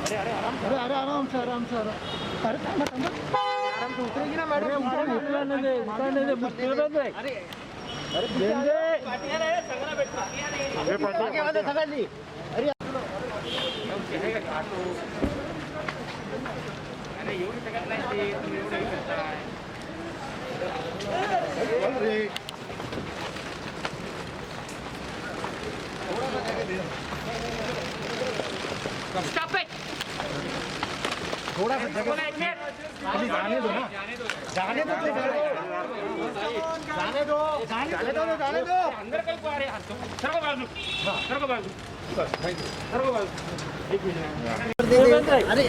अरे अरे आराम से आराम से आराम। अरे थांबा थांबा, आराम से उतरेगी ना मैडम। उतरने दे मुश्किल बात है। अरे अरे पाटिया रे सगळा भेटतो। अरे पाटिया वाले सगळ्यांनी। अरे अरे येऊ शकत नाही ते, तुम्ही एवढं करताय। अरे स्टॉप इट। थोड़ा सा जगह अभी जाने दो ना, जाने दो अंदर कहीं को आ रहे हैं। सर्व बाजू एक मिनट। अरे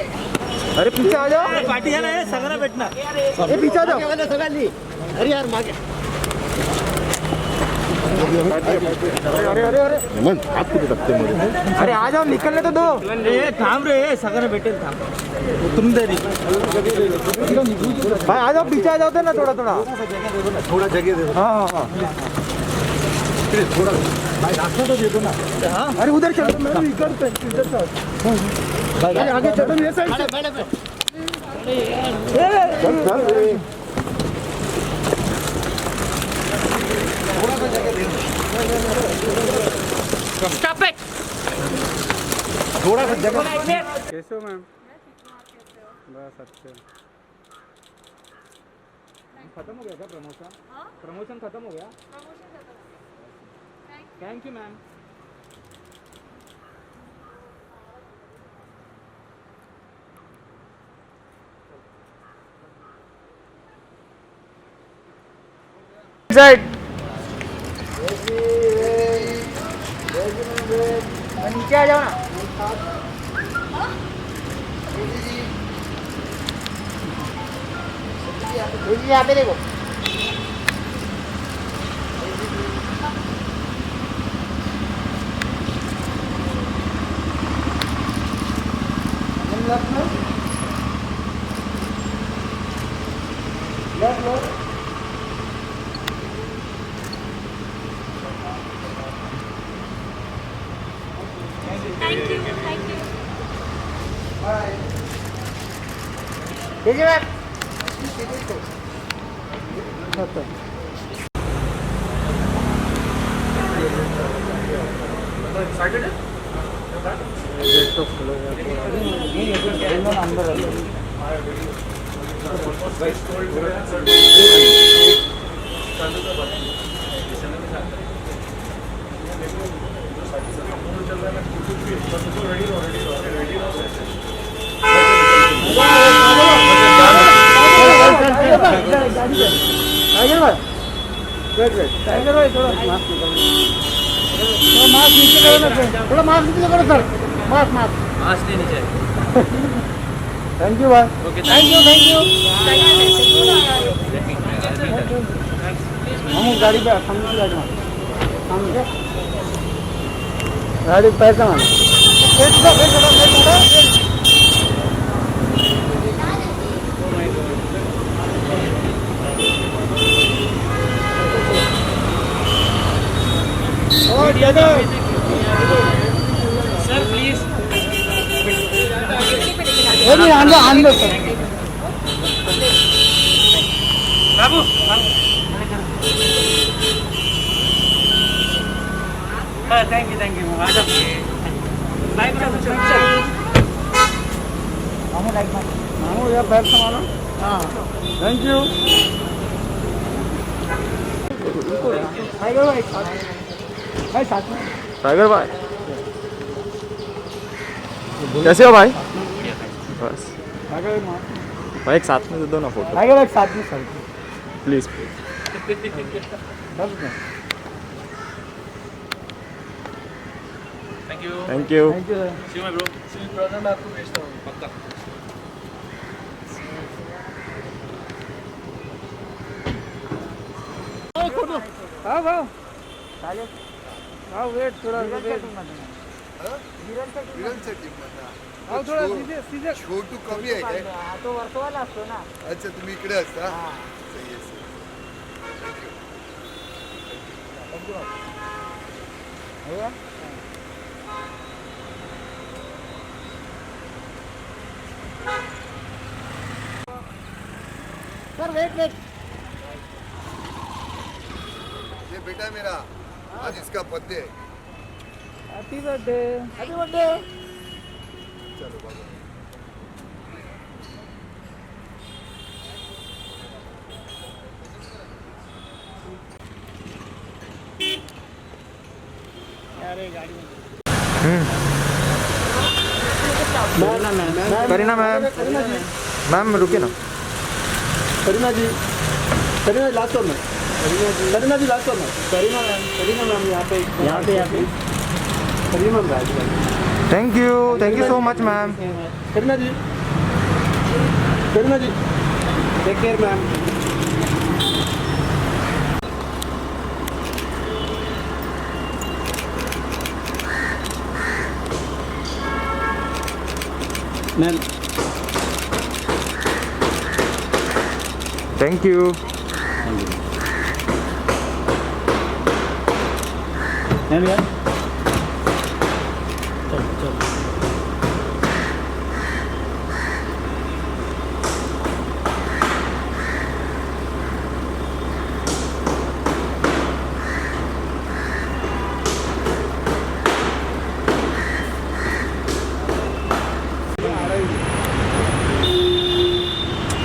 अरे पीछे आ जाओ, पार्टी है ना, सगळा भेटणार। अरे पीछे आ जाओ सगळ्यांनी। अरे यार मागे। अरे अरे अरे मन हात कुठे टाकते मध्ये? अरे आ जाओ, निकलने तो दो। थांब रे, सगळं भेटेल, थांब। तुम दे भाई, आ जाओ, पीछे आ जाओ ना, थोड़ा थोड़ा जगह दे दो। हाँ हाँ थोड़ा भाई, रास्ता तो दे दो ना। हाँ अरे उधर चलो, मैं इधर चल। भाई आगे चलो, ये साइड से। चल चल थोड़ा सा जगह दे दो। Stop it. थोड़ा सा जगह। कैसे हो मैम? बस अच्छे। खत्म हो गया क्या प्रमोशन? प्रमोशन खत्म हो गया? Thank you ma'am. साइड नीचे आ जाओ ना। यहाँ पे देखो। Thank you. ठीक है मैम। टाइगर भाई थोड़ा मास्क नीचे करो ना, थोड़ा मास्क नीचे करो सर। मास्क नहीं नीचे। थैंक यू भाई। Okay thank you. हम गाड़ी पे सामने गाड़ी पैसा मांग। Sir, please. आंदो सर। बाबू थैंक यू मानो यार, पैर संभालो। हाँ थैंक यू। टाइगर भाई साथ में। टाइगर भाई कैसे हो भाई? बस भाई एक साथ में दे दो ना फोटो। टाइगर भाई साथ में sir, please thank you. Thank you. Thank you. See my bro. Present आपको भेजता हूँ पक्का। आओ वेट थोड़ा। आओ थोड़ा सीधे। छोटू कमी आहे काय? तो वर्षवाला असतो ना। अच्छा तुम्ही इकडे असता? सही आहे सर। ये बेटा मेरा आज इसका बर्थडे है। Happy birthday. चलो बाबा। करीना मैम, मैम रुकिए ना। करीना जी लास्ट और में करीना जी लास्ट और में करीना मैम यहाँ पे Kareena ma'am Raj thank you so much ma'am. Kareena ji take care ma'am. Ma'am thank you. Ma'am यार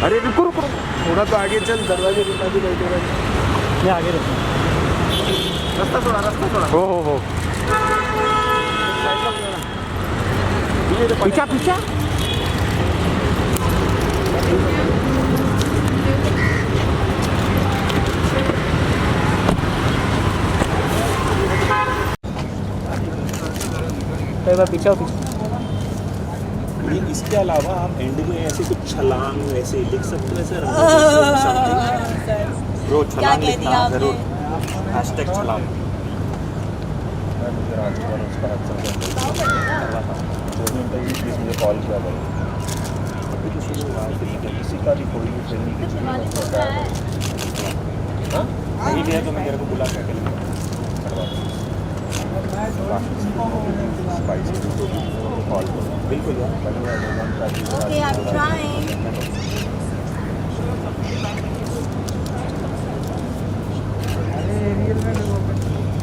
अरे रुको थोड़ा तो आगे चल, दरवाजे के पास ही बैठेगा। मैं आगे रहता हूँ। रास्ता थोड़ा हो पीछा पीछा इसके अलावा आप एंड में ऐसे कुछ छलांग वैसे लिख सकते हो, जो छलांग लिखना जरूर, हैशटैग छलांग। मुझे कॉल किया भाई, अभी तो शुरू हुआ है, किसी का भी कोई भी फिल्म की नहीं गया तो मैं मेरे को बुला के अकेले कॉल करो। बिल्कुल Okay, I'm trying.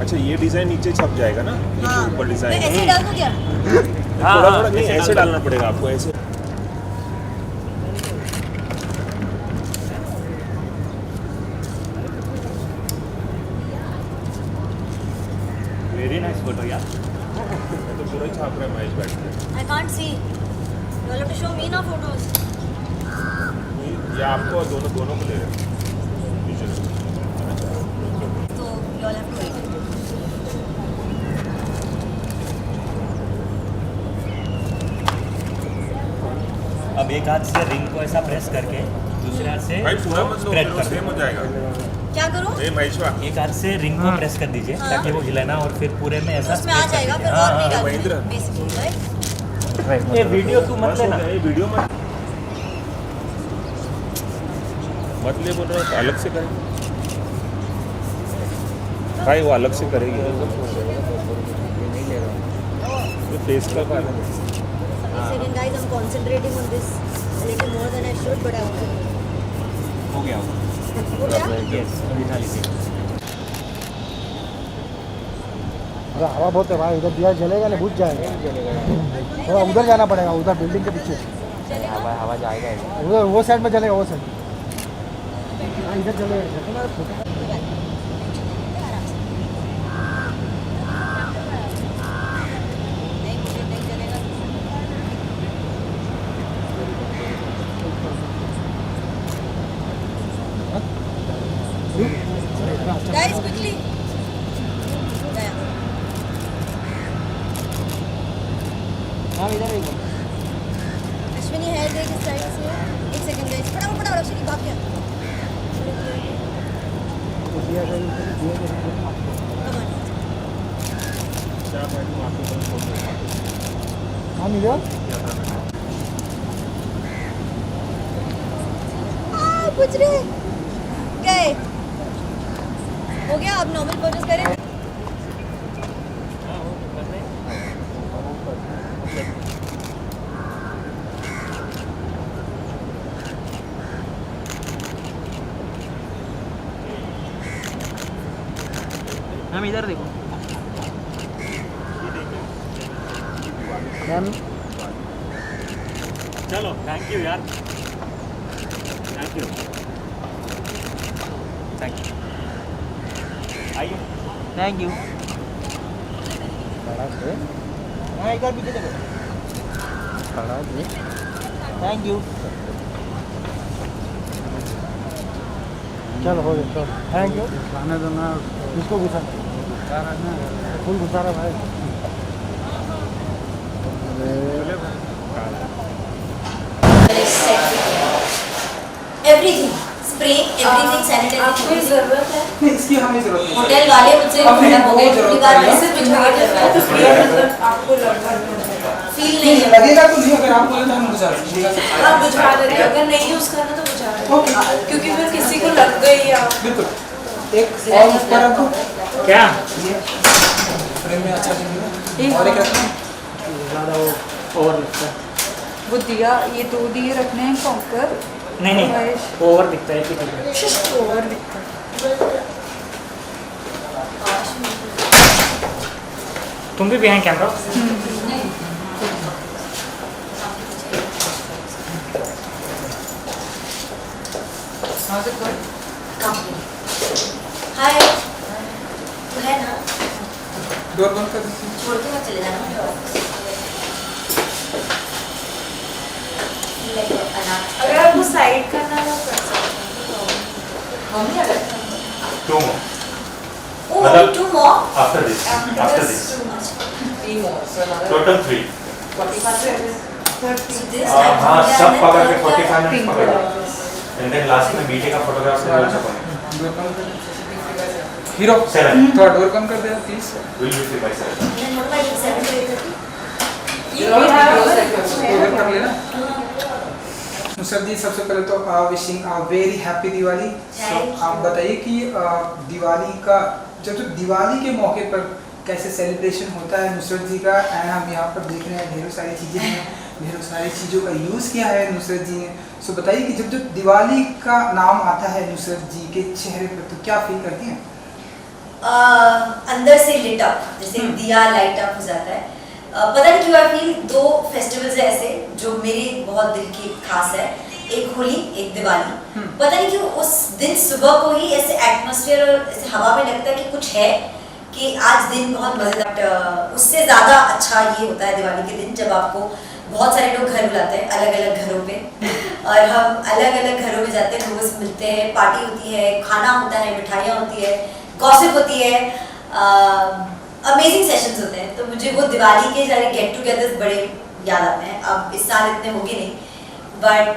अच्छा, ये डिजाइन नीचे छप जाएगा ना, हाँ। ऊपर डिजाइन मैं ऐसे डाल दूं क्या? थोड़ा थोड़ा नहीं, ऐसे डालना पड़ेगा आपको, ऐसे। वेरी नाइस फोटो यार, तो पूरा ही छाप रहा है महेश बैठ के। I can't see. You all have to show me now photos. ये आपको दोनों को ले रहे हैं। So you all have to wait. अब एक हाथ से रिंग को ऐसा प्रेस करके दूसरे हाथ से भाई पूरा मत लो, स्प्रेड फिर वो कर सेम हो जाएगा। क्या करूं? ए महेशवा, एक हाथ से रिंग को प्रेस कर दीजिए हाँ। ताकि वो हिलाना, और फिर पूरे में ऐसा उसमें आ spread कर जाएगा, दीजिए। फिर और हाँ, नहीं महेंद्र। डालूंगी basically, right? हाँ। ये वीडियो तू मत बस हो लेना। गया, ये वीडियो मत ले, बोल रहा हूँ अलग से करेंगे भाई, वो अलग से करेगी। ये फेस का पार्ट है। One second, guys, I'm concentrating on this a little more than I should, but I won't. हो गया हो गया? यस, बिठा लीजिए। अरे हवा बहुत है भाई, उधर दिया जलेगा नहीं, बुझ जाएगा। थोड़ा उधर जाना पड़ेगा, उधर बिल्डिंग के पीछे। हवा जाएगा। उधर वो साइड में जलेगा, वो साइड। इधर चलेगा। नहीं, मुझे नहीं चलेगा। Guys, quickly. गया। अश्विनी है देख इस साइड से। एक सेकंड गाइस, फटाफट अश्विनी भाग गया। हाँ मिलो। पूछ रहे गए हो गया, अब नॉर्मल परचेस करें। मैम इधर देखो मैम चलो थैंक यू यार थैंक यू आइए थैंक यू हाँ एक बार पीछे देखो थैंक यू चलो हो गया थैंक यू खाने दो ना किसको घुसा फुल घुसा रहा भाई एवरीथिंग स्प्रे एवरीथिंग सैनिटाइजर आपको जरूरत है इसकी हमें जरूरत नहीं होटल वाले मुझसे खड़ा हो गए पूरी बार ऐसे पिछवा कर रहा है आपको लगभग फील नहीं है लगेगा तो नहीं अगर आप बोले तो हम बुझा सकते आप बुझा देते हैं। अगर नहीं यूज करना तो बुझा देते हैं। क्योंकि फिर किसी को लग गई या बिल्कुल एक और उस पर रखो क्या फ्रेम में अच्छा दिखेगा और एक रखो ज़्यादा वो ओवर लगता है वो दिया ये 2 दिए रखने हैं कॉन्कर नहीं ओवर दिखता है कि ओवर दिखता है। तुम भी बिहाइंड कैमरा हाय तू है ना डोर बंद कर दीजिए छोड़ के मत चले जाना अगर आपको साइड करना है तो कर सकते मम्मी अगर two O two more after this हैं। Too much total 3 so this हाँ सब पकड़ के 45 मिनट्स पकड़ एंड देन लास्ट में बीटे का फोटोग्राफ से अच्छा बने डोर बंद कर हीरो 7 थोड़ा डोर कम कर देना please will you see by 7 then what about 7 to 8:30 over कर लेना नुसरत जी सबसे पहले तो wishing a very happy Diwali आप बताइए कि दिवाली का जब दिवाली के मौके पर कैसे सेलिब्रेशन होता है नुसरत जी का एंड हम यहाँ पर देख रहे हैं ढेरों सारी चीज़ें हैं ढेरों सारी चीज़ों का यूज़ किया है नुसरत जी ने सो बताइए कि जब दिवाली का नाम आता है नुसरत जी के चेहरे पर तो क्या फील करती हैं अंदर से लिट अप जैसे दिया लाइट अप हो जाता है पता नहीं क्यों आई फील 2 फेस्टिवल्स है ऐसे जो मेरे बहुत दिल की खास है एक होली एक दिवाली पता नहीं क्यों उस दिन सुबह को ही ऐसे एटमॉस्फेयर और ऐसे हवा में लगता है कि कुछ है कि आज दिन बहुत मजेदार उससे ज़्यादा अच्छा ये होता है दिवाली के दिन जब आपको बहुत सारे लोग घर बुलाते हैं अलग अलग घरों पे और हम अलग अलग घरों में जाते हैं लोगों से मिलते हैं पार्टी होती है खाना होता है मिठाइयाँ होती है गॉसिप होती है अमेजिंग सेशंस होते हैं तो मुझे वो दिवाली के सारे गेट टुगेदर्स बड़े याद आते हैं अब इस साल इतने होंगे नहीं बट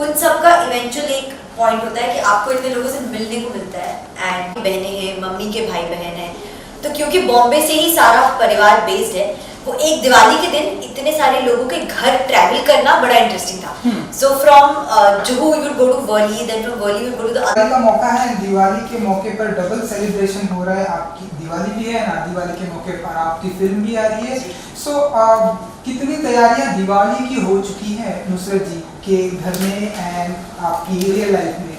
उन सब का इवेंचुअल एक पॉइंट होता है कि आपको इतने लोगों से मिलने को मिलता है एंड बहनें हैं मम्मी के भाई बहन हैं तो क्योंकि बॉम्बे से ही सारा परिवार बेस्ड है वो एक दिवाली के दिन इतने सारे लोगों के घर ट्रैवल करना बड़ा इंटरेस्टिंग था so from Juhu you would go to Worli then from Worli you would go to the Diwali का मौका है दिवाली के मौके पर डबल सेलिब्रेशन हो रहा है आपकी दिवाली भी है ना दिवाली के मौके पर आपकी फिल्म भी आ रही है सो कितनी तैयारियां दिवाली की हो चुकी है नुसरत जी के घर में एंड आपकी रियल लाइफ में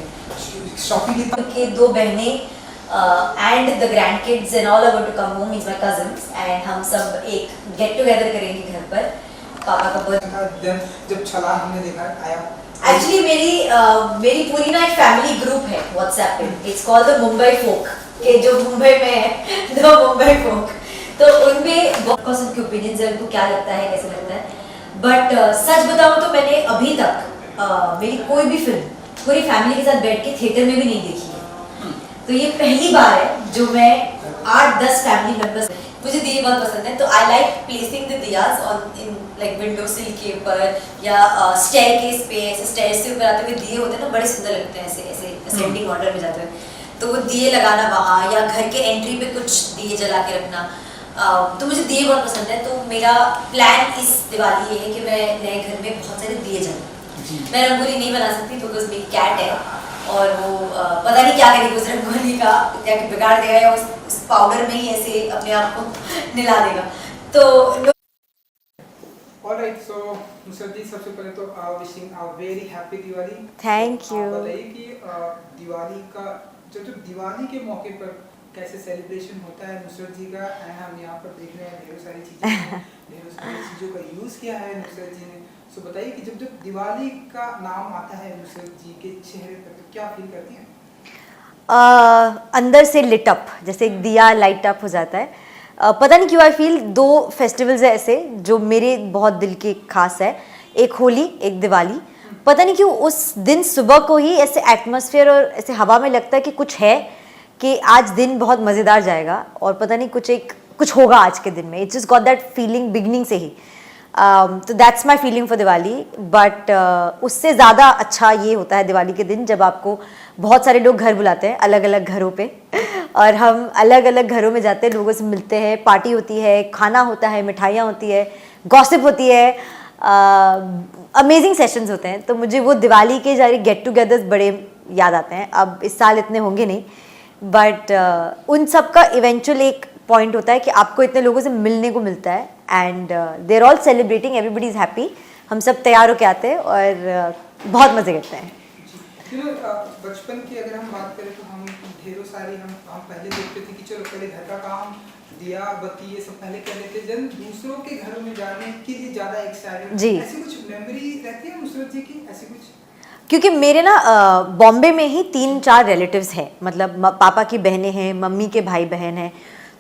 शॉपिंग के 2 बहनें and the grandkids and all are going to come home means my cousins and हम सब एक get together करेंगे घर पर पापा का बर्थडे जब छलांग हमने देखा आया एक्चुअली मेरी पूरी ना एक फैमिली ग्रुप है व्हाट्सएप पे इट्स कॉल्ड द मुंबई फोक के जो मुंबई में है द मुंबई फोक तो उनमें बहुत उनके ओपिनियंस है उनको क्या लगता है कैसे लगता है बट सच बताऊं तो मैंने अभी तक मेरी कोई भी फिल्म पूरी फैमिली के साथ बैठ के थिएटर में भी नहीं देखी है तो ये पहली बार है जो मैं 8-10 फैमिली मेंबर्स मुझे दिए बहुत पसंद है तो I like placing the diyas on in like window sill के ऊपर या स्टेयरकेस पे ऐसे स्टेयर्स से ऊपर आते हुए दिए होते हैं ना बड़े सुंदर लगते हैं ऐसे ऐसे असेंडिंग ऑर्डर में जाते हुए तो वो दिए लगाना वहाँ या घर के एंट्री पे कुछ दिए जला के रखना तो मुझे दिए बहुत पसंद है तो मेरा प्लान इस दिवाली ये है कि मैं नए घर में बहुत सारे दिए जलाऊँ मैं रंगोली नहीं बना सकती बिकॉज मेरी कैट है और वो पता नहीं क्या करेगी उस रंगोली का क्या बिगाड़ देगा या उस पाउडर में ही ऐसे अपने आप को निला देगा तो ऑलराइट सो नुसरत जी सबसे पहले तो wishing a very happy Diwali thank you बताइए कि दिवाली का जब दिवाली के मौके पर कैसे सेलिब्रेशन होता है नुसरत जी का, हम यहाँ पर देख रहे हैं ढेरों सारी चीज़ों का यूज़ किया है नुसरत जी ने। सो बताइए कि जब दिवाली का नाम आता है नुसरत जी के चेहरे पर तो क्या फील करती हैं? अंदर से लिट अप, जैसे एक दिया लाइट अप हो जाता है। पता नहीं क्यों आई फील 2 फेस्टिवल्स है ऐसे जो मेरे बहुत दिल के खास है, एक होली एक दिवाली। पता नहीं क्यों उस दिन सुबह को ही ऐसे एटमॉस्फेयर और ऐसे हवा में लगता है कि कुछ है, कि आज दिन बहुत मज़ेदार जाएगा और पता नहीं कुछ होगा आज के दिन में। It's just got that feeling beginning से ही। तो that's my feeling for Diwali. But उससे ज़्यादा अच्छा ये होता है दिवाली के दिन जब आपको बहुत सारे लोग घर बुलाते हैं अलग अलग घरों पे और हम अलग अलग घरों में जाते हैं, लोगों से मिलते हैं, पार्टी होती है, खाना होता है, मिठाइयाँ होती है, गॉसिप होती है, अमेजिंग सेशंस होते हैं। तो मुझे वो दिवाली के सारे गेट टुगेदर्स बड़े याद आते हैं। अब इस साल इतने होंगे नहीं, बट उन सब का इवेंचुअल एक पॉइंट होता है कि आपको इतने लोगों से मिलने को मिलता है and they are all celebrating, everybody is happy. हम सब तैयार होके आते हैं और बहुत मज़े करते हैं। बचपन की अगर हम बात करें तो हम ढेरों सारी हम पहले देखते थे कि चलो पहले घर का काम, दिया बत्ती ये सब पहले कर लेते, जब दूसरों के घरों में जाने के लिए ज़्यादा एक्साइटेड। जी, ऐसी कुछ मेमोरी रहती है नुसरत जी की, ऐसी कुछ? क्योंकि मेरे ना बॉम्बे में ही 3-4 रिलेटिव्स हैं, मतलब पापा की बहनें हैं, मम्मी के भाई बहन हैं।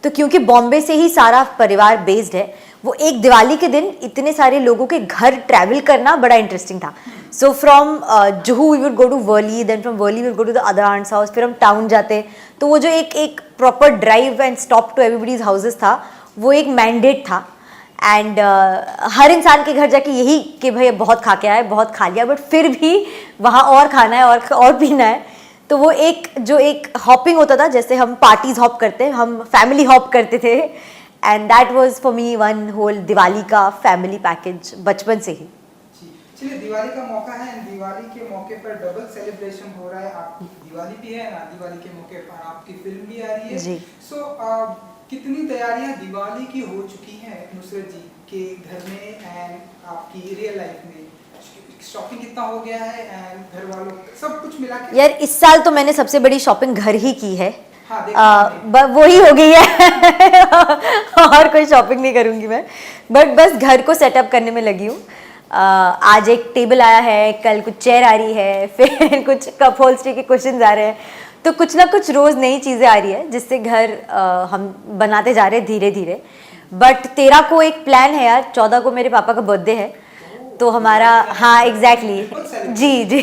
तो क्योंकि बॉम्बे से ही सारा परिवार बेस्ड है, वो एक दिवाली के दिन इतने सारे लोगों के घर ट्रैवल करना बड़ा इंटरेस्टिंग था। So from Juhu we would go to Worli, then from Worli we would go to the other aunt's house, फिर हम टाउन जाते। तो वो जो एक proper drive and stop to everybody's houses था, वो एक मैंडेट था। एंड हर इंसान के घर जाके यही कि भाई बहुत खा के आए, बहुत खा लिया, बट फिर भी वहाँ और खाना है और पीना है। तो वो एक हॉपिंग होता था, जैसे हम पार्टीज हॉप करते हैं, हम फैमिली हॉप करते थे। And that was for me one whole Diwali का फैमिली पैकेज बचपन से ही। चलिए दिवाली का मौका है, दिवाली के मौके पर डबल सेलिब्रेशन हो रहा है। आपकी दिवाली भी है ना, दिवाली के मौके पर आपकी फिल्म भी आ रही है जी। सो कितनी तैयारियां दिवाली की हो चुकी हैं नुसरत जी के घर में एंड आपकी रियल लाइफ में? शॉपिंग कितना हो गया है एंड घर वालों सब कुछ मिला के? यार इस साल तो मैंने सबसे बड़ी शॉपिंग घर ही की है। हाँ, वो ही हो गई है और कोई शॉपिंग नहीं करूँगी मैं, बट बस घर को सेटअप करने में लगी हूँ। आज एक टेबल आया है, कल कुछ चेयर आ रही है, फिर कुछ कप होल्स्ट्री के कुशन्स आ रहे हैं। तो कुछ ना कुछ रोज़ नई चीज़ें आ रही है जिससे घर हम बनाते जा रहे हैं धीरे धीरे। बट 13 को एक प्लान है यार, 14 को मेरे पापा का बर्थडे है, तो हमारा हाँ एग्जैक्टली जी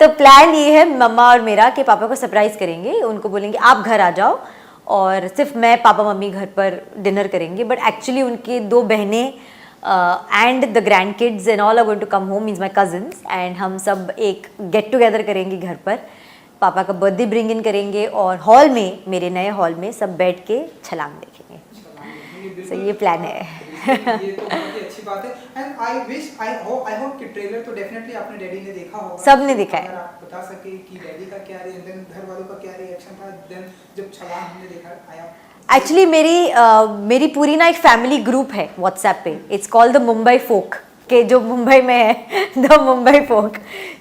तो प्लान ये है मम्मा और मेरा कि पापा को सरप्राइज़ करेंगे, उनको बोलेंगे आप घर आ जाओ और सिर्फ मैं पापा मम्मी घर पर डिनर करेंगे। बट एक्चुअली उनकी 2 बहनें and the grandkids and all are going to come home, means my cousins, and हम सब एक गेट टुगेदर करेंगे घर पर, पापा का बर्थडे ब्रिंग इन करेंगे और हॉल में, मेरे नए हॉल में सब बैठ के छलांग देखेंगे। सो ये प्लान है। ये तो बहुत ही अच्छी बात है एंड आई होप कि ट्रेलर तो डेफिनेटली आपने डैडी ने देखा होगा, सबने देखा है। अगर आप बता सके कि डैडी का क्या रिएक्शन, घर वालों का क्या रिएक्शन था देन जब छलांग हमने देखा आया? एक्चुअली मेरी पूरी ना एक फैमिली ग्रुप है व्हाट्सएप पे, इट्स कॉल्ड द मुंबई फोक, के जो मुंबई में है द मुंबई फोक।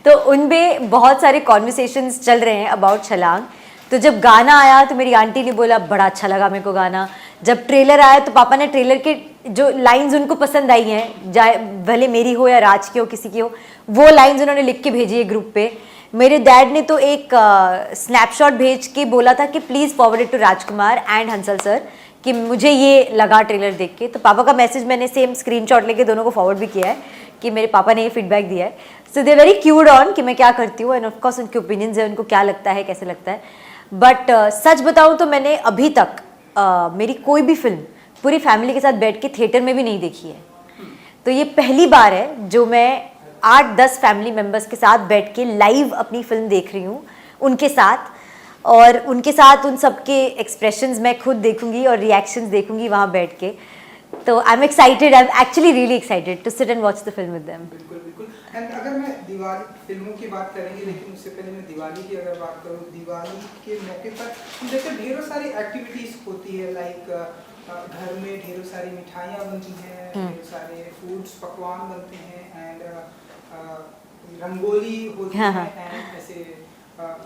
तो उनमें बहुत सारे कॉन्वर्सेशंस चल रहे हैं अबाउट छलांग। तो जब गाना आया तो मेरी आंटी ने बोला बड़ा अच्छा लगा मेरे को गाना। जब ट्रेलर आया तो पापा ने ट्रेलर के जो लाइंस उनको पसंद आई हैं, चाहे भले मेरी हो या राज की हो, किसी की हो, वो लाइंस उन्होंने लिख के भेजी है ग्रुप पे। मेरे डैड ने तो एक स्नैपशॉट भेज के बोला था कि please forward it to Rajkumar and Hansal sir, कि मुझे ये लगा ट्रेलर देख के। तो पापा का मैसेज मैंने सेम स्क्रीनशॉट लेके दोनों को फॉरवर्ड भी किया है कि मेरे पापा ने ये फीडबैक दिया है। सो दे वेरी क्यूड ऑन कि मैं क्या करती हूँ एंड ऑफकोर्स उनके ओपिनियंस है, उनको क्या लगता है, कैसे लगता है। बट सच बताऊँ तो मैंने अभी तक मेरी कोई भी फिल्म पूरी फैमिली के साथ बैठ के थिएटर में भी नहीं देखी है। तो ये पहली बार है जो मैं 8-10 फैमिली मेम्बर्स के साथ बैठ के लाइव अपनी फिल्म देख रही हूँ उनके साथ, और उनके साथ उन सबके एक्सप्रेशंस मैं खुद देखूंगी और रिएक्शंस देखूंगी वहाँ बैठ के। तो I am excited, I am actually really excited to sit and watch the film with them. बिल्कुल बिल्कुल। एंड अगर मैं दिवाली फिल्मों की बात करेंगे, लेकिन उससे पहले मैं दिवाली की अगर बात करूँ, दिवाली के मौके पर जैसे ढेरों सारी एक्टिविटीज़ होती है, लाइक घर में ढेरों सारी मिठाइयाँ बनती हैं, ढेरों सारे फूड्स पकवान बनते हैं एंड रंगोली होती है एंड ऐसे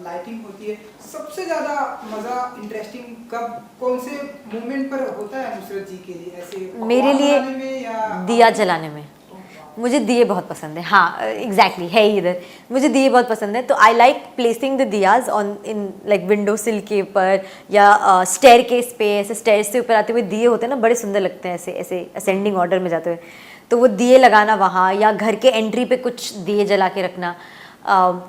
लाइटिंग होती है, सबसे ज़्यादा मज़ा इंटरेस्टिंग कब कौन से मोमेंट पर होता है नुसरत जी के लिए? ऐसे मेरे लिए बनाने में या दिया जलाने में। मुझे दिए बहुत पसंद है, हाँ एग्जैक्टली है ही इधर। मुझे दिए बहुत पसंद है, तो I like placing the diyas on in like window sill के ऊपर या स्टेयर केस पे, ऐसे स्टेयर से ऊपर आते हुए दिए होते हैं ना, बड़े सुंदर लगते हैं ऐसे ऐसे असेंडिंग ऑर्डर में जाते हुए। तो वो दिए लगाना वहाँ, या घर के एंट्री पे कुछ दिए जला के रखना,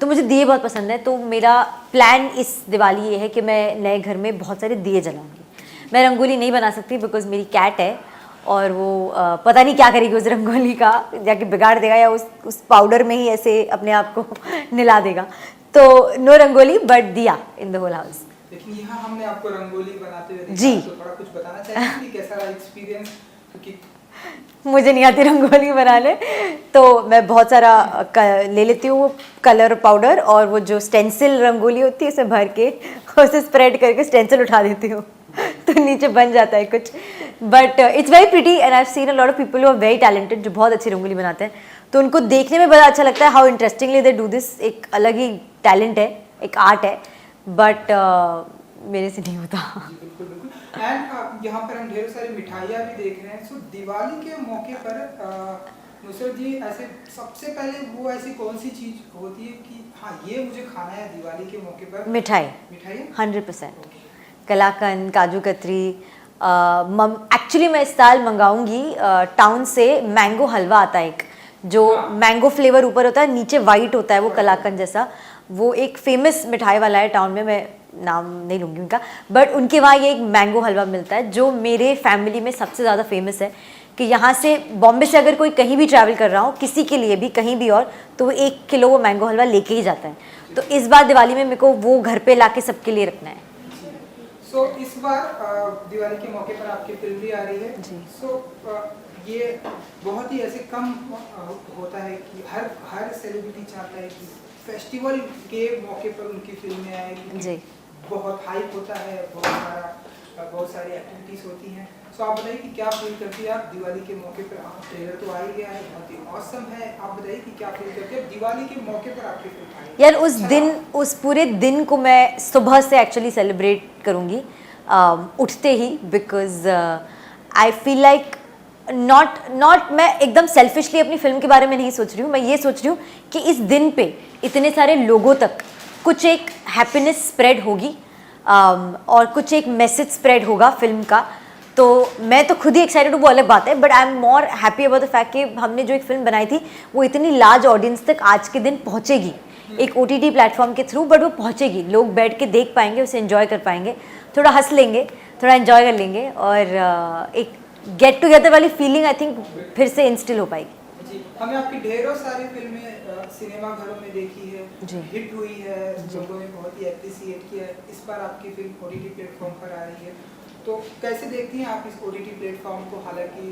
तो मुझे दिए बहुत पसंद है। तो मेरा प्लान इस दिवाली ये है कि मैं नए घर में बहुत सारे दिए जलाऊंगी। मैं रंगोली नहीं बना सकती बिकॉज मेरी कैट है और वो पता नहीं क्या करेगी उस रंगोली का, जाके बिगाड़ देगा या उस पाउडर में ही ऐसे अपने आप को निला देगा। तो नो रंगोली बट दिया इन द होल हाउस। लेकिन यहाँ हमने आपको रंगोली बनाते हुए देखा, जी। तो थोड़ा कुछ बताना चाहेंगे कि कैसा रहा एक्सपीरियंस? क्योंकि मुझे नहीं आती रंगोली बनाने, तो मैं बहुत सारा ले लेती हूँ कलर पाउडर, और वो जो स्टेंसिल रंगोली होती है उसे भर के उसे स्प्रेड करके स्टेंसिल उठा देती हूँ तो नीचे बन जाता है कुछ। But it's very pretty and I have seen a lot of people who are very talented, जो बहुत अच्छी रंगोली बनाते हैं, तो उनको देखने में बड़ा अच्छा लगता है how interestingly they do this. एक अलग ही टैलेंट है, एक आर्ट है, बट मेरे से नहीं होता। जी बिल्कुल बिल्कुल। एंड यहाँ पर हम ढेर सारी मिठाइयाँ भी देख रहे हैं। सो दिवाली के मौके पर नुसरत जी ऐसे सबसे पहले वो ऐसी कौन सी चीज़ होती है कि हाँ ये मुझे खाना है दिवाली के मौके पर? मिठाई मिठाई 100%, कलाकंद, काजू कतरी। एक्चुअली मैं इस साल मंगाऊंगी टाउन से मैंगो हलवा आता है एक, जो मैंगो फ्लेवर ऊपर होता है, नीचे वाइट होता है वो कलाकंद जैसा। वो एक फेमस मिठाई वाला है टाउन में, मैं नाम नहीं लूँगी उनका, बट उनके वहाँ ये एक मैंगो हलवा मिलता है जो मेरे फैमिली में सबसे ज़्यादा फेमस है। कि यहाँ से बॉम्बे से अगर कोई कहीं भी ट्रैवल कर रहा हो, किसी के लिए भी कहीं भी, और तो वो 1 किलो वो मैंगो हलवा लेके ही जाता है। तो इस बार दिवाली में मेरे को वो घर पे लाके सबके लिए रखना है। सो इस बार दिवाली के मौके पर आपकी फिल्म भी आ रही है जी। सो ये बहुत ही ऐसे कम होता है कि हर सेलिब्रिटी चाहता है कि फेस्टिवल के मौके पर उनकी फिल्में आए, जी। बहुत हाइप होता है, बहुत सारी एक्टिविटीज़ होती हैं। सो आप बताइए कि क्या फील करती है आप दिवाली के मौके पर? ट्रेलर तो आ ही गया है, बहुत ही ऑसम है, आप बताइए कि क्या फील करती है दिवाली के मौके पर आपकी फिल्म आई? यार उस दिन, उस पूरे दिन को मैं सुबह से एक्चुअली सेलिब्रेट करूँगी उठते ही, because I feel like not मैं एकदम सेल्फिशली अपनी फिल्म के बारे में नहीं सोच रही हूँ। मैं ये सोच रही हूँ कि इस दिन पे इतने सारे लोगों तक कुछ एक हैप्पीनेस स्प्रेड होगी, और कुछ एक मैसेज स्प्रेड होगा फिल्म का। तो मैं तो खुद ही एक्साइटेड हूँ, वो अलग बात है, but I am more happy about the fact कि हमने जो एक फिल्म बनाई थी वो इतनी लार्ज ऑडियंस तक आज के दिन पहुँचेगी, एक OTT प्लेटफॉर्म के थ्रू, बट वो पहुँचेगी, लोग बैठ के देख पाएंगे, उसे एंजॉय कर पाएंगे, थोड़ा हंस लेंगे, थोड़ा एंजॉय कर लेंगे, और एक गेट टुगेदर वाली फीलिंग आई थिंक फिर से इंस्टिल हो पाएगी। जी, हमने आपकी ढेरों सारी फिल्में सिनेमा घरों में देखी है, जी। हिट हुई है, लोगों ने बहुत ही एप्रिसिएट किया है। इस बार आपकी फिल्म OTT प्लेटफॉर्म पर आ रही है, तो कैसे देखती हैं आप इस OTT प्लेटफॉर्म को? हालांकि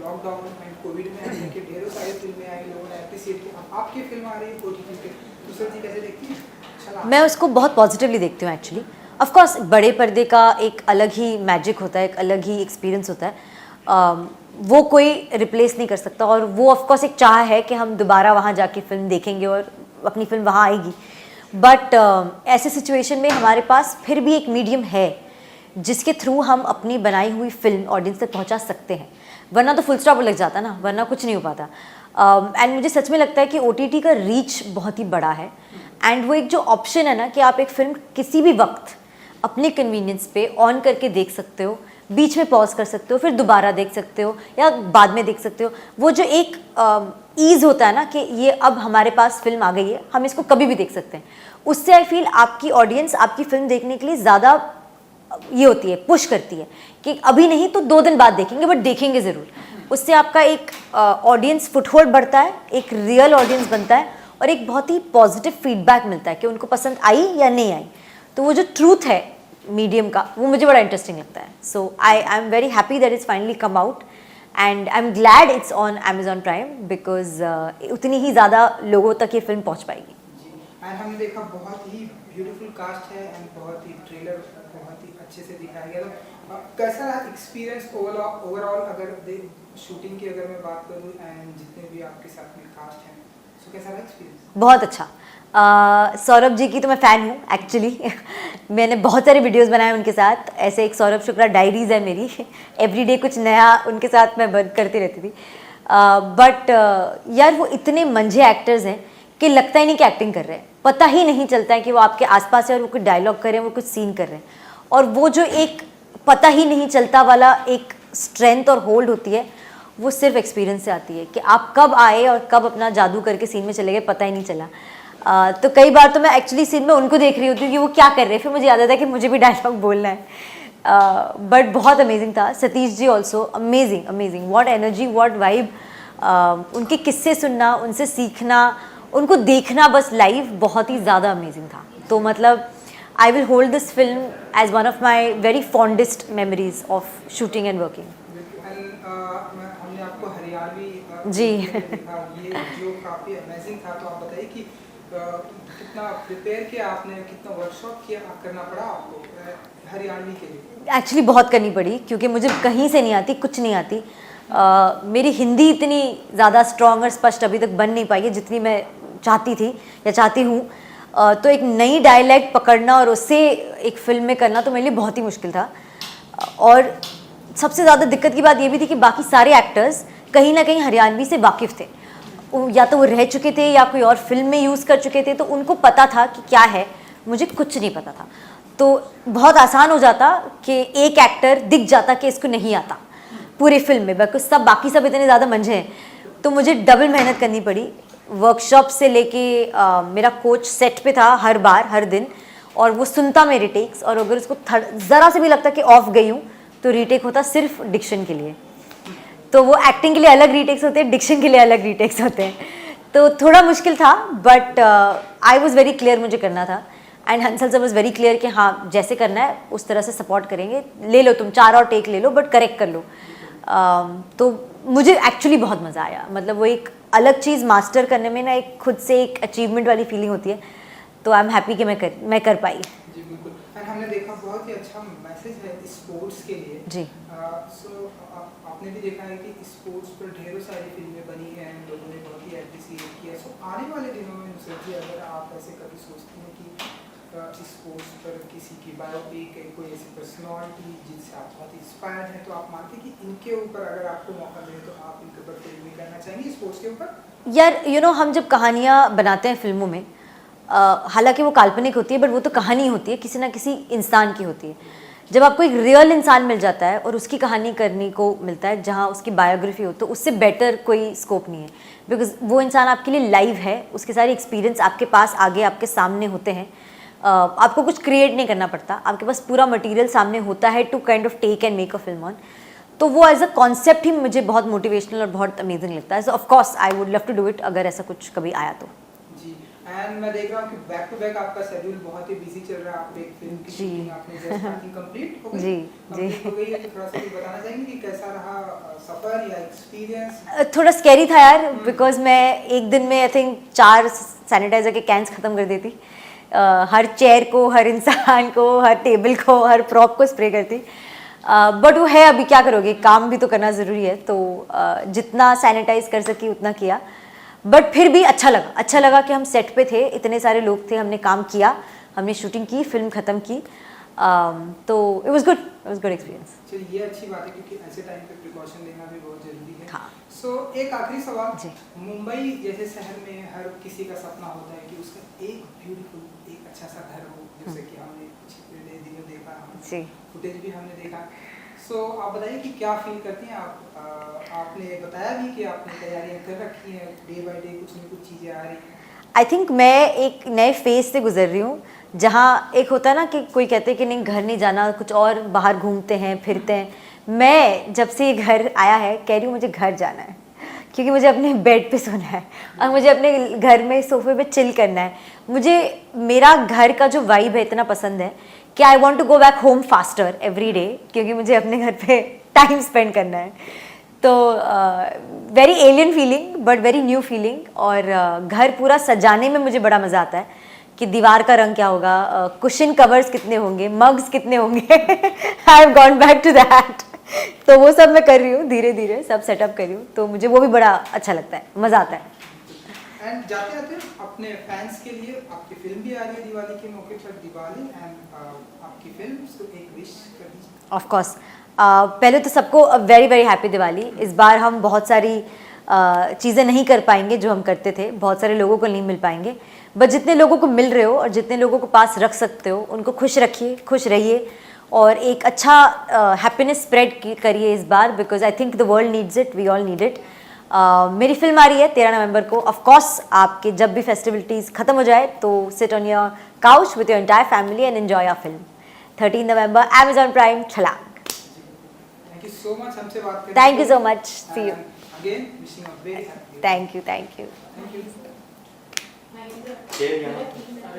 लॉकडाउन एंड कोविड में आने के ढेरों सारी फिल्में आई, लोगों ने एप्रिसिएट किया, आपकी फिल्म आ रही है OTT पे, दूसरी जी कैसे देखती हैं? मैं उसको बहुत पॉजिटिवली देखती हूँ एक्चुअली। ऑफ कोर्स बड़े पर्दे का एक अलग ही मैजिक होता है, एक अलग ही एक्सपीरियंस होता है, वो कोई रिप्लेस नहीं कर सकता, और वो ऑफ कोर्स एक चाह है कि हम दोबारा वहाँ जाके फिल्म देखेंगे और अपनी फिल्म वहाँ आएगी। बट ऐसे सिचुएशन में हमारे पास फिर भी एक मीडियम है जिसके थ्रू हम अपनी बनाई हुई फिल्म ऑडियंस तक पहुँचा सकते हैं, वरना तो फुल स्टॉप लग जाता ना, वरना कुछ नहीं हो पाता। एंड मुझे सच में लगता है कि OTT का रीच बहुत ही बड़ा है, एंड वो एक जो ऑप्शन है ना कि आप एक फिल्म किसी भी वक्त अपने कन्वीनियंस पे ऑन करके देख सकते हो, बीच में पॉज कर सकते हो, फिर दोबारा देख सकते हो या बाद में देख सकते हो, वो जो एक ईज़ होता है ना कि ये अब हमारे पास फिल्म आ गई है, हम इसको कभी भी देख सकते हैं, उससे आई फील आपकी ऑडियंस आपकी फिल्म देखने के लिए ज़्यादा ये होती है, पुश करती है कि अभी नहीं तो 2 दिन बाद देखेंगे, बट देखेंगे ज़रूर। उससे आपका एक ऑडियंस फुटहोल्ड बढ़ता है, एक रियल ऑडियंस बनता है, और एक बहुत ही पॉजिटिव फीडबैक मिलता है कि उनको पसंद आई या नहीं आई। तो वो जो ट्रूथ है मीडियम का, वो मुझे बड़ा इंटरेस्टिंग लगता है। So I am very happy that it's finally come out, and I am glad it's on Amazon Prime, because उतनी ही ज़्यादा लोगों तक ये फिल्म पहुँच पाएगी। एंड हमने देखा बहुत ही ब्यूटीफुल कास्ट है, एंड बहुत ही ट्रेलर बहुत ही अच्छे से दिखाया गया। तो कैसा रहा एक्सपीरियंस ओवरऑल? अगर शूटिंग की अगर मैं बात करूँ एंड जितने भी आपके साथ में कास्ट हैं, सो कैसा रहा एक्सपीरियंस? बहुत अच्छा। सौरभ जी की तो मैं फ़ैन हूँ एक्चुअली। मैंने बहुत सारे वीडियोस बनाए उनके साथ। ऐसे एक सौरभ शुक्ला डायरीज़ है मेरी, एवरीडे कुछ नया उनके साथ मैं करती रहती थी। बट यार वो इतने मंझे एक्टर्स हैं कि लगता ही नहीं कि एक्टिंग कर रहे हैं, पता ही नहीं चलता है कि वो आपके आसपास है और वो कुछ डायलॉग कर रहे हैं, वो कुछ सीन कर रहे हैं। और वो जो एक पता ही नहीं चलता वाला एक स्ट्रेंथ और होल्ड होती है, वो सिर्फ एक्सपीरियंस से आती है कि आप कब आए और कब अपना जादू करके सीन में चले गए, पता ही नहीं चला। तो कई बार तो मैं एक्चुअली सीन में उनको देख रही होती हूँ कि वो क्या कर रहे हैं, फिर मुझे याद आता है कि मुझे भी डायलॉग बोलना है। बट बहुत अमेजिंग था। Satish ji also amazing, amazing, what energy, what vibe. उनके किस्से सुनना, उनसे सीखना, उनको देखना बस लाइव बहुत ही ज़्यादा अमेजिंग था। तो मतलब I will hold this film as one of my very fondest memories of shooting and working. हमने आपको हरियाणवी जी देखा, ये जो काफ़ी अमेजिंग था। तो आप बताइए कि कितना प्रिपेयर किया आपने, कितना वर्कशॉप किया करना पड़ा आपको हरियाणवी के लिए? एक्चुअली बहुत करनी पड़ी क्योंकि मुझे कहीं से नहीं आती, कुछ नहीं आती। मेरी हिंदी इतनी ज़्यादा स्ट्रॉन्ग और स्पष्ट अभी तक बन नहीं पाई है जितनी मैं चाहती थी या चाहती हूँ। तो एक नई डायलैक्ट पकड़ना और उससे एक फिल्म में करना तो मेरे लिए बहुत ही मुश्किल था। और सबसे ज़्यादा दिक्कत की बात ये भी थी कि बाकी सारे एक्टर्स कहीं ना कहीं हरियाणवी से वाकिफ़ थे, या तो वो रह चुके थे या कोई और फिल्म में यूज़ कर चुके थे, तो उनको पता था कि क्या है, मुझे कुछ नहीं पता था। तो बहुत आसान हो जाता कि एक एक्टर दिख जाता कि इसको नहीं आता पूरी फिल्म में, बिकॉज सब बाकी सब इतने ज़्यादा मंझे हैं। तो मुझे डबल मेहनत करनी पड़ी। वर्कशॉप से लेके मेरा कोच सेट पे था हर बार, हर दिन, और वो सुनता मेरे टेक्स, और अगर उसको ज़रा से भी लगता कि ऑफ गई हूँ तो रीटेक होता सिर्फ डिक्शन के लिए। तो वो एक्टिंग के लिए अलग रीटेक्स होते हैं, डिक्शन के लिए अलग रीटेक्स होते हैं। तो थोड़ा मुश्किल था, but I was very clear मुझे करना था। And Hansal sir was very clear कि हाँ जैसे करना है उस तरह से सपोर्ट करेंगे, ले लो तुम 4 और टेक ले लो, बट करेक्ट कर लो। तो मुझे एक्चुअली बहुत मज़ा आया। मतलब वो एक अलग चीज़ मास्टर करने में ना एक खुद से एक अचीवमेंट वाली फीलिंग होती है। तो आई एम हैप्पी कि मैं कर पाई। जी बिल्कुल। एंड हमने देखा बहुत ही अच्छा मैसेज है स्पोर्ट्स के लिए। जी। सो आपने भी देखा है कि स्पोर्ट्स पर ढेरों सारी फिल्में बनी हैं, लोगों ने बहुत ही एप्रिसिएट किया। सो आने वाले दिनों में नुसरत जी, अगर आप ऐसे कभी सोचती हैं कि स्पोर्ट्स पर किसी की बायोपिक है, कोई ऐसी पर्सनालिटी जिनसे आप बहुत इंस्पायर्ड हैं, तो आप मानते हैं कि इनके ऊपर अगर आपको मौका मिले तो आप इनके ऊपर फिल्में करना चाहेंगे स्पोर्ट्स के ऊपर? यार यू नो, हम जब कहानियाँ बनाते हैं फिल्मों में, हालांकि वो काल्पनिक होती है, बट वो तो कहानी होती है, किसी ना किसी इंसान की होती है। जब आपको एक रियल इंसान मिल जाता है और उसकी कहानी करने को मिलता है जहाँ उसकी बायोग्राफी हो, तो उससे बेटर कोई स्कोप नहीं है। बिकॉज वो इंसान आपके लिए लाइव है, उसके सारे एक्सपीरियंस आपके पास आगे आपके सामने होते हैं। आपको कुछ क्रिएट नहीं करना पड़ता, आपके पास पूरा मटेरियल सामने होता है to kind of take and make a film on. तो वो एज अ कॉन्सेप्ट ही मुझे बहुत मोटिवेशनल और बहुत अमेजिंग लगता है। So of course I would love to do it अगर ऐसा कुछ कभी आया तो। जी। एंड मैं देख रहा हूँ कि बैक टू बैक आपका शेड्यूल बहुत ही बिजी चल रहा है। आप एक फिल्म की शूटिंग आपने जस्ट कंप्लीट हो गई। जी जी। हो गई है, तो थोड़ा सा बताना चाहेंगे कि कैसा रहा सफर या एक्सपीरियंस? थोड़ा स्कैरी था यार, बिकॉज मैं एक दिन में आई थिंक 4 सैनिटाइजर के कैंस ख़त्म कर देती। हर चेयर को, हर इंसान को, हर टेबल को, हर प्रॉप को स्प्रे करती। बट वो है, अभी क्या करोगे, काम भी तो करना ज़रूरी है। तो जितना सैनिटाइज कर सकी उतना किया। बट फिर भी अच्छा लगा कि हम सेट पे थे, इतने सारे लोग थे, हमने काम किया, हमने शूटिंग की, फिल्म ख़त्म की। तो इट वाज गुड एक्सपीरियंस। चलिए ये अच्छी बात है क्योंकि ऐसे टाइम पे प्रिकॉशन लेना भी बहुत ज़रूरी है। हाँ। सो एक आखिरी सवाल। मुंबई जैसे शहर में हर किसी का सपना होता है कि उसका एक ब्यूटीफुल, एक अच्छा सा घर हो, जैसे कि हमने पिछले दिनों देखा, जी, फुटेज भी हमने देखा। सो आप बताइए कि क्या फील करती हैं आप? आपने बताया भी कि आपने तैयारियां कर रखी हैं, डे बाय डे कुछ न कुछ चीज़ें आ रही हैं। आई थिंक मैं एक नए फेज से गुजर रही हूँ, जहाँ एक होता है ना कि कोई कहते हैं कि नहीं घर नहीं जाना, कुछ और बाहर घूमते हैं फिरते हैं। मैं जब से ये घर आया है कह रही हूँ मुझे घर जाना है, क्योंकि मुझे अपने बेड पे सोना है और मुझे अपने घर में सोफे पे चिल करना है। मुझे मेरा घर का जो वाइब है इतना पसंद है कि I want to go back home faster every day, क्योंकि मुझे अपने घर पे टाइम स्पेंड करना है। तो very alien feeling but very new feeling. और घर पूरा सजाने में मुझे बड़ा मज़ा आता है कि दीवार का रंग क्या होगा, कुशन कवर्स कितने होंगे, मग्स कितने होंगे। I have gone back to that. तो वो सब मैं कर रही हूँ, धीरे धीरे सब सेटअप कर रही हूँ। तो मुझे वो भी बड़ा अच्छा लगता है, मज़ा आता है। एंड जाते जाते अपने फैंस के लिए आपकी फिल्म भी आ रही है दिवाली के मौके पर, दिवाली एंड आपकी फिल्म, तो एक विश कर दीजिए। ऑफ कोर्स पहले तो सबको वेरी वेरी हैप्पी दिवाली। इस बार हम बहुत सारी चीज़ें नहीं कर पाएंगे जो हम करते थे, बहुत सारे लोगों को नहीं मिल पाएंगे, बट जितने लोगों को मिल रहे हो और जितने लोगों को पास रख सकते हो उनको खुश रखिए, खुश रहिए और एक अच्छा हैप्पीनेस स्प्रेड करिए इस बार, because I think the world needs it, we all need it. मेरी फिल्म आ रही है 13 नवंबर को। ऑफ कोर्स आपके जब भी फेस्टिविटीज़ खत्म हो जाए तो sit on your couch with your entire family and enjoy your film. 13 November Amazon Prime छलांग। थैंक यू सो मच हमसे बात करने Thank you so much. See you. Again wishing a very happy. Thank you, thank you. Thank you. Share किया ना